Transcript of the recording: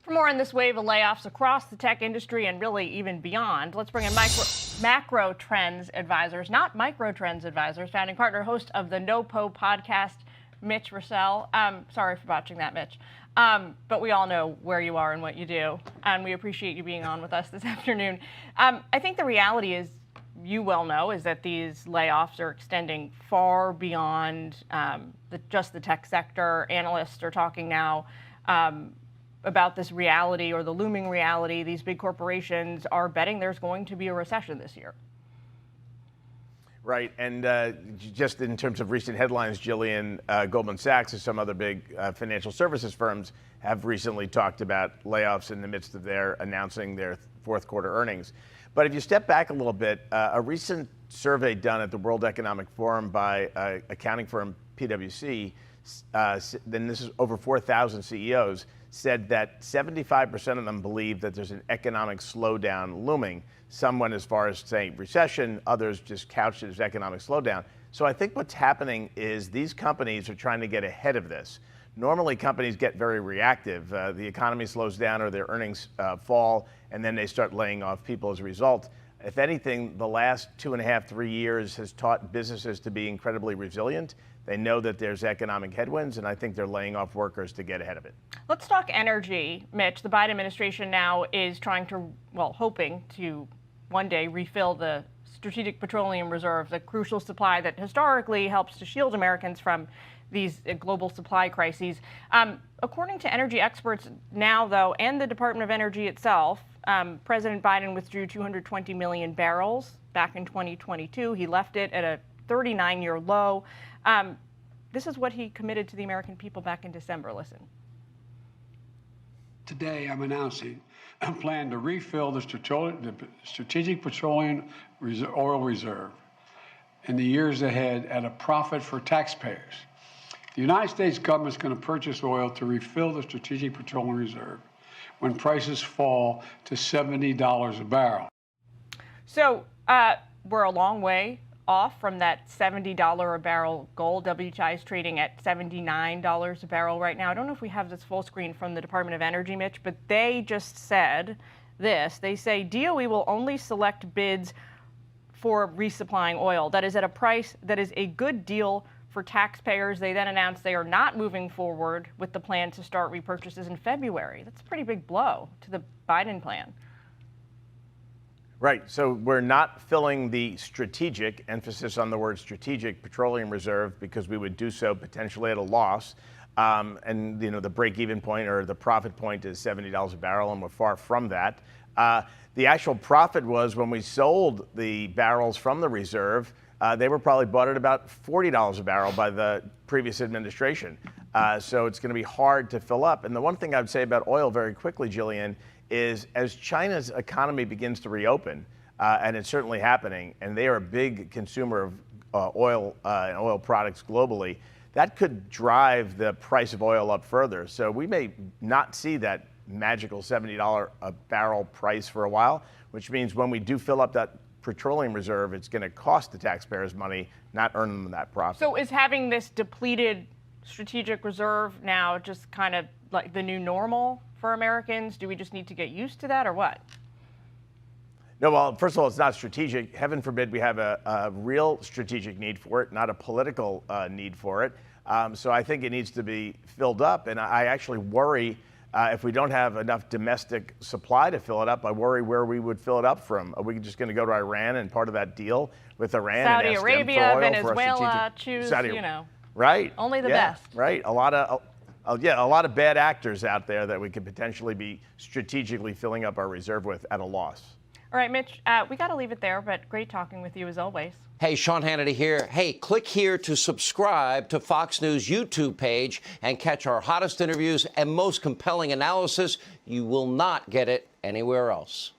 For more on this wave of layoffs across the tech industry and really even beyond, let's bring in macro trends advisors, not micro trends advisors, founding partner, host of the NoPo podcast, Mitch Russell. Sorry for botching that, Mitch. But we all know where you are and what you do, and we appreciate you being on with us this afternoon. I think the reality is, you well know, is that these layoffs are extending far beyond just the tech sector. Analysts are talking now about this reality, or the looming reality. These big corporations are betting there's going to be a recession this year. Right, and just in terms of recent headlines, Jillian, Goldman Sachs and some other big financial services firms have recently talked about layoffs in the midst of their announcing their fourth quarter earnings. But if you step back a little bit, a recent survey done at the World Economic Forum by accounting firm PwC, then this is over 4,000 CEOs, said that 75% of them believe that there's an economic slowdown looming. Some went as far as saying recession, others just couched it as economic slowdown. So I think what's happening is these companies are trying to get ahead of this. Normally companies get very reactive. The economy slows down or their earnings fall, and then they start laying off people as a result. If anything, the last 2.5, 3 years has taught businesses to be incredibly resilient. They know that there's economic headwinds, and I think they're laying off workers to get ahead of it. Let's talk energy, Mitch. The Biden administration now is trying to, hoping to one day refill the Strategic Petroleum Reserve, the crucial supply that historically helps to shield Americans from these global supply crises. According to energy experts now, though, and the Department of Energy itself, President Biden withdrew 220 million barrels back in 2022. He left it at a 39-year low. This is what he committed to the American people back in December. Listen. Today, I'm announcing a plan to refill the Strategic Petroleum Oil Reserve in the years ahead at a profit for taxpayers. The United States government is going to purchase oil to refill the Strategic Petroleum Reserve when prices fall to $70 a barrel. So we're a long way off from that $70 a barrel goal. WTI is trading at $79 a barrel right now. I don't know if we have this full screen from the Department of Energy, Mitch, but they just said this. They say DOE will only select bids for resupplying oil that is at a price that is a good deal for taxpayers. They then announced they are not moving forward with the plan to start repurchases in February. That's a pretty big blow to the Biden plan. Right, so we're not filling the strategic, emphasis on the word strategic, petroleum reserve, because we would do so potentially at a loss. And the break-even point or the profit point is $70 a barrel, and we're far from that. The actual profit was when we sold the barrels from the reserve, they were probably bought at about $40 a barrel by the previous administration. So it's going to be hard to fill up. And the one thing I would say about oil very quickly, Jillian, is as China's economy begins to reopen, and it's certainly happening, and they are a big consumer of oil and oil products globally, that could drive the price of oil up further. So we may not see that magical $70 a barrel price for a while, which means when we do fill up that petroleum reserve, it's going to cost the taxpayers money, not earn them that profit. So is having this depleted strategic reserve now just kind of like the new normal for Americans? Do we just need to get used to that, or what? No, well, first of all, it's not strategic. Heaven forbid we have a real strategic need for it, not a political need for it. So I think it needs to be filled up. And I actually worry if we don't have enough domestic supply to fill it up, I worry where we would fill it up from. Are we just going to go to Iran and part of that deal with Iran? Saudi and ask Arabia, them for oil Venezuela, choose, Right. Only the best. Right. A lot of bad actors out there that we could potentially be strategically filling up our reserve with at a loss. All right, Mitch, we got to leave it there, but great talking with you as always. Hey, Sean Hannity here. Hey, click here to subscribe to Fox News YouTube page and catch our hottest interviews and most compelling analysis. You will not get it anywhere else.